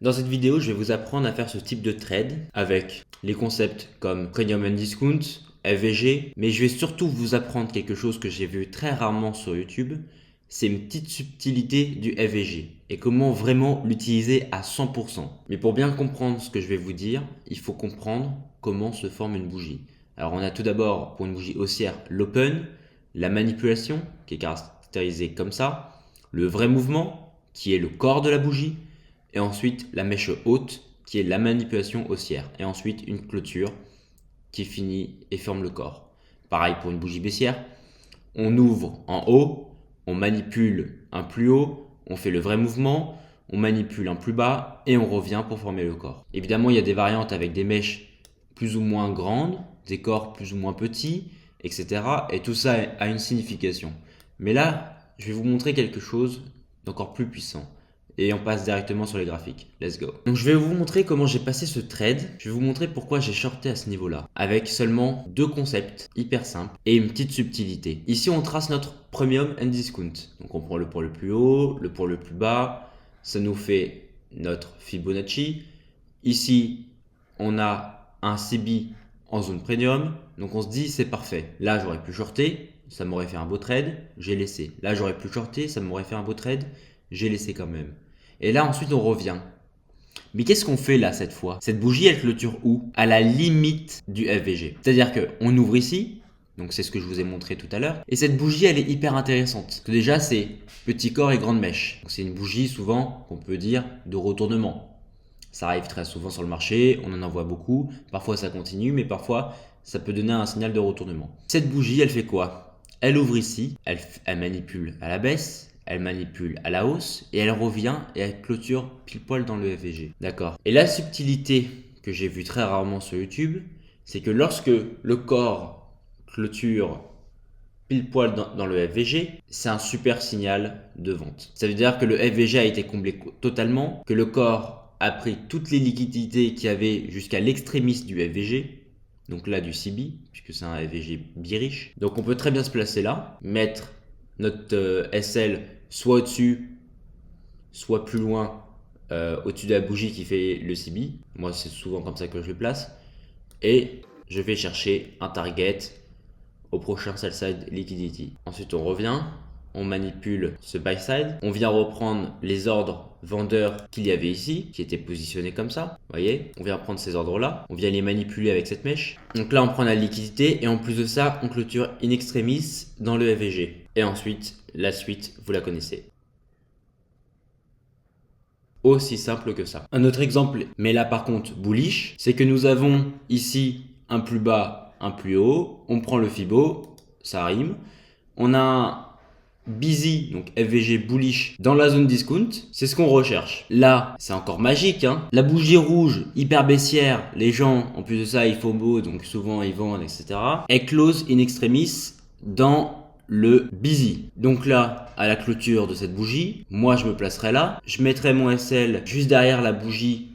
Dans cette vidéo, je vais vous apprendre à faire ce type de trade avec les concepts comme Premium and Discount, FVG, mais je vais surtout vous apprendre quelque chose que j'ai vu très rarement sur YouTube, c'est une petite subtilité du FVG et comment vraiment l'utiliser à 100%. Mais pour bien comprendre ce que je vais vous dire, il faut comprendre comment se forme une bougie. Alors on a tout d'abord pour une bougie haussière l'open, la manipulation qui est caractérisée comme ça, le vrai mouvement qui est le corps de la bougie, et ensuite la mèche haute qui est la manipulation haussière, et ensuite une clôture qui finit et forme le corps. Pareil pour une bougie baissière, on ouvre en haut, on manipule un plus haut, on fait le vrai mouvement, on manipule un plus bas et on revient pour former le corps. Évidemment, il y a des variantes avec des mèches plus ou moins grandes, des corps plus ou moins petits, etc. Et tout ça a une signification. Mais là, je vais vous montrer quelque chose d'encore plus puissant. Et on passe directement sur les graphiques. Let's go. Donc je vais vous montrer comment j'ai passé ce trade. Je vais vous montrer pourquoi j'ai shorté à ce niveau-là. Avec seulement deux concepts hyper simples et une petite subtilité. Ici, on trace notre Premium and Discount. Donc on prend le pour le plus haut, le pour le plus bas. Ça nous fait notre Fibonacci. Ici, on a un CB en zone Premium. Donc on se dit c'est parfait. Là, j'aurais pu shorter. Ça m'aurait fait un beau trade. J'ai laissé. Là, j'aurais pu shorter. Ça m'aurait fait un beau trade. J'ai laissé quand même. Et là, ensuite, on revient. Mais qu'est-ce qu'on fait là cette fois? Cette bougie, elle clôture où? À la limite du FVG. C'est-à-dire qu'on ouvre ici, donc c'est ce que je vous ai montré tout à l'heure, et cette bougie, elle est hyper intéressante. Parce que déjà, c'est petit corps et grande mèche. C'est une bougie souvent qu'on peut dire de retournement. Ça arrive très souvent sur le marché, on en voit beaucoup. Parfois, ça continue, mais parfois, ça peut donner un signal de retournement. Cette bougie, elle fait quoi? Elle ouvre ici, elle manipule à la baisse, elle manipule à la hausse et elle revient et elle clôture pile poil dans le FVG. D'accord. Et la subtilité que j'ai vue très rarement sur YouTube, c'est que lorsque le corps clôture pile poil dans le FVG, c'est un super signal de vente. Ça veut dire que le FVG a été comblé totalement, que le corps a pris toutes les liquidités qu'il y avait jusqu'à l'extrémiste du FVG, donc là du CB, puisque c'est un FVG bearish. Donc on peut très bien se placer là, mettre notre SL soit au-dessus, soit plus loin, au-dessus de la bougie qui fait le CB. Moi, c'est souvent comme ça que je le place. Et je vais chercher un target au prochain sell side liquidity. Ensuite, on revient, on manipule ce buy side. On vient reprendre les ordres vendeurs qu'il y avait ici, qui étaient positionnés comme ça. Vous voyez, on vient prendre ces ordres-là. On vient les manipuler avec cette mèche. Donc là, on prend la liquidité et en plus de ça, on clôture in extremis dans le FVG. Et ensuite, la suite, vous la connaissez. Aussi simple que ça. Un autre exemple, mais là par contre bullish, c'est que nous avons ici un plus bas, un plus haut. On prend le Fibo, ça rime. On a un busy, donc FVG bullish, dans la zone discount. C'est ce qu'on recherche. Là, c'est encore magique, hein. La bougie rouge, hyper baissière. Les gens, en plus de ça, ils font beau, donc souvent ils vendent, etc. Elle close in extremis dans le busy. Donc là, à la clôture de cette bougie, moi je me placerai là. Je mettrai mon SL juste derrière la bougie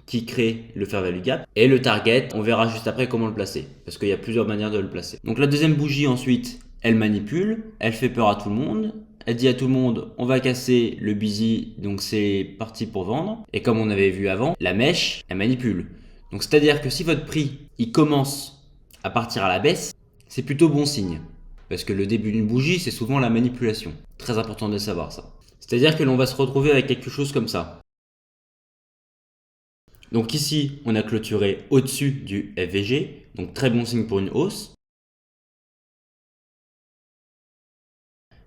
qui crée le fair value gap. Et le target, on verra juste après comment le placer. Parce qu'il y a plusieurs manières de le placer. Donc la deuxième bougie ensuite, elle manipule. Elle fait peur à tout le monde. Elle dit à tout le monde, on va casser le busy, donc c'est parti pour vendre. Et comme on avait vu avant, la mèche, elle manipule. Donc c'est-à-dire que si votre prix, il commence à partir à la baisse, c'est plutôt bon signe. Parce que le début d'une bougie, c'est souvent la manipulation. Très important de savoir ça. C'est-à-dire que l'on va se retrouver avec quelque chose comme ça. Donc ici, on a clôturé au-dessus du FVG. Donc très bon signe pour une hausse.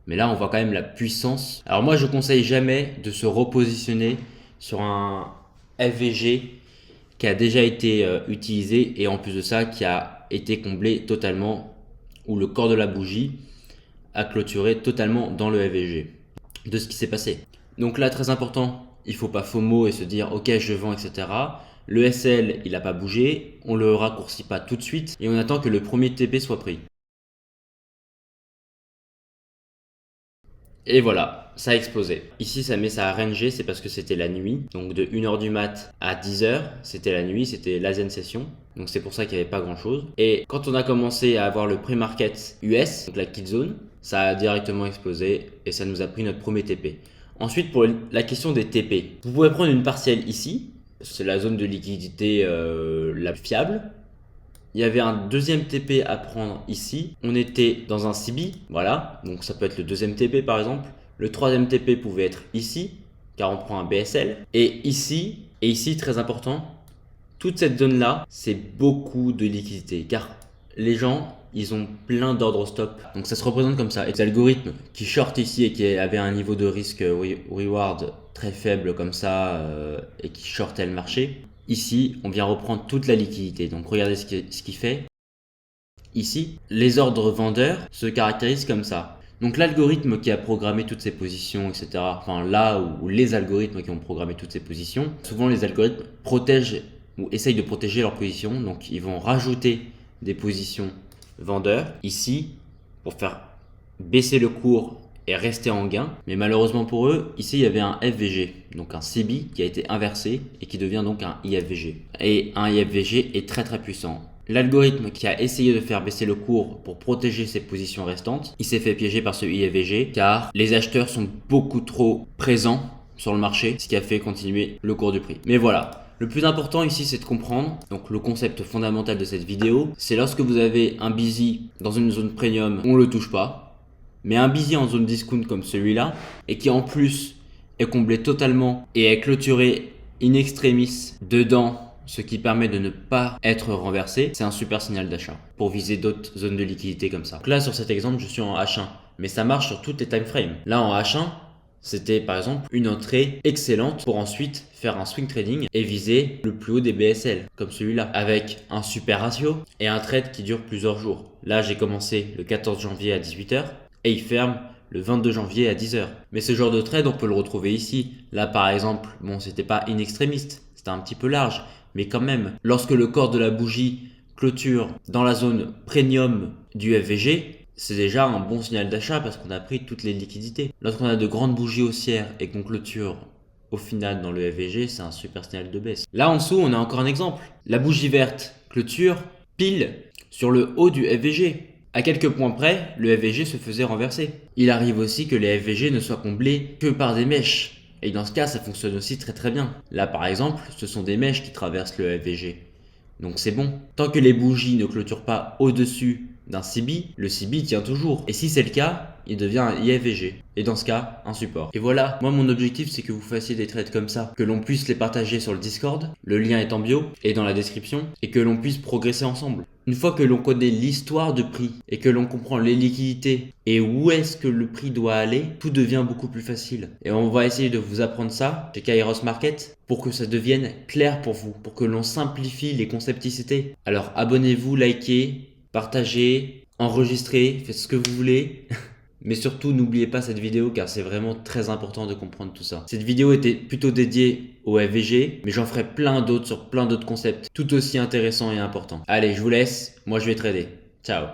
Mais là, on voit quand même la puissance. Alors moi, je conseille jamais de se repositionner sur un FVG qui a déjà été utilisé et en plus de ça, qui a été comblé totalement, où le corps de la bougie a clôturé totalement dans le FVG de ce qui s'est passé. Donc là, très important, il ne faut pas FOMO et se dire ok je vends, etc. Le SL il n'a pas bougé, on le raccourcit pas tout de suite et on attend que le premier TP soit pris. Et voilà, ça a explosé. Ici, ça met ça à RNG, c'est parce que c'était la nuit. Donc de 1h du mat à 10h, c'était la nuit, c'était la zen session. Donc c'est pour ça qu'il n'y avait pas grand chose. Et quand on a commencé à avoir le pre-market US, donc la kill zone, ça a directement explosé et ça nous a pris notre premier TP. Ensuite, pour la question des TP, vous pouvez prendre une partielle ici, c'est la zone de liquidité la plus fiable. Il y avait un deuxième TP à prendre ici. On était dans un CB, voilà. Donc ça peut être le deuxième TP par exemple. Le troisième TP pouvait être ici, car on prend un BSL. Et ici, très important, toute cette zone-là, c'est beaucoup de liquidité, car les gens, ils ont plein d'ordres stop. Donc ça se représente comme ça. Et les algorithmes qui short ici et qui avaient un niveau de risque reward très faible comme ça et qui shortaient le marché, ici, on vient reprendre toute la liquidité. Donc regardez ce qu'il fait. Ici, les ordres vendeurs se caractérisent comme ça. Donc l'algorithme qui a programmé toutes ces positions, etc., enfin là où les algorithmes qui ont programmé toutes ces positions, souvent les algorithmes protègent ou essayent de protéger leurs positions. Donc ils vont rajouter des positions vendeurs ici pour faire baisser le cours et rester en gain. Mais malheureusement pour eux, ici il y avait un FVG, donc un CB qui a été inversé et qui devient donc un IFVG. Et un IFVG est très très puissant. L'algorithme qui a essayé de faire baisser le cours pour protéger ses positions restantes, il s'est fait piéger par ce IFVG car les acheteurs sont beaucoup trop présents sur le marché, ce qui a fait continuer le cours du prix. Mais voilà, le plus important ici c'est de comprendre, donc le concept fondamental de cette vidéo, c'est lorsque vous avez un busy dans une zone premium, on ne le touche pas, mais un busy en zone discount comme celui-là, et qui en plus est comblé totalement et est clôturé in extremis dedans, ce qui permet de ne pas être renversé, c'est un super signal d'achat pour viser d'autres zones de liquidité comme ça. Donc là sur cet exemple je suis en H1, mais ça marche sur toutes les time frames. Là en H1, c'était par exemple une entrée excellente pour ensuite faire un swing trading et viser le plus haut des BSL, comme celui-là, avec un super ratio et un trade qui dure plusieurs jours. Là j'ai commencé le 14 janvier à 18h et il ferme le 22 janvier à 10h. Mais ce genre de trade on peut le retrouver ici. Là par exemple, bon c'était pas in extremis, c'était un petit peu large, mais quand même, lorsque le corps de la bougie clôture dans la zone premium du FVG, c'est déjà un bon signal d'achat parce qu'on a pris toutes les liquidités. Lorsqu'on a de grandes bougies haussières et qu'on clôture au final dans le FVG, c'est un super signal de baisse. Là en dessous, on a encore un exemple. La bougie verte clôture pile sur le haut du FVG. À quelques points près, le FVG se faisait renverser. Il arrive aussi que les FVG ne soient comblés que par des mèches. Et dans ce cas, ça fonctionne aussi très très bien. Là par exemple, ce sont des mèches qui traversent le FVG. Donc c'est bon. Tant que les bougies ne clôturent pas au-dessus d'un CB, le CB tient toujours. Et si c'est le cas, il devient un IFVG. Et dans ce cas, un support. Et voilà, moi mon objectif c'est que vous fassiez des trades comme ça, que l'on puisse les partager sur le Discord, le lien est en bio et dans la description, et que l'on puisse progresser ensemble. Une fois que l'on connaît l'histoire de prix et que l'on comprend les liquidités et où est-ce que le prix doit aller, tout devient beaucoup plus facile. Et on va essayer de vous apprendre ça chez Kairos Market pour que ça devienne clair pour vous, pour que l'on simplifie les concepticités. Alors abonnez-vous, likez, partagez, enregistrez, faites ce que vous voulez. Mais surtout, n'oubliez pas cette vidéo car c'est vraiment très important de comprendre tout ça. Cette vidéo était plutôt dédiée au FVG, mais j'en ferai plein d'autres sur plein d'autres concepts tout aussi intéressants et importants. Allez, je vous laisse, moi je vais trader. Ciao.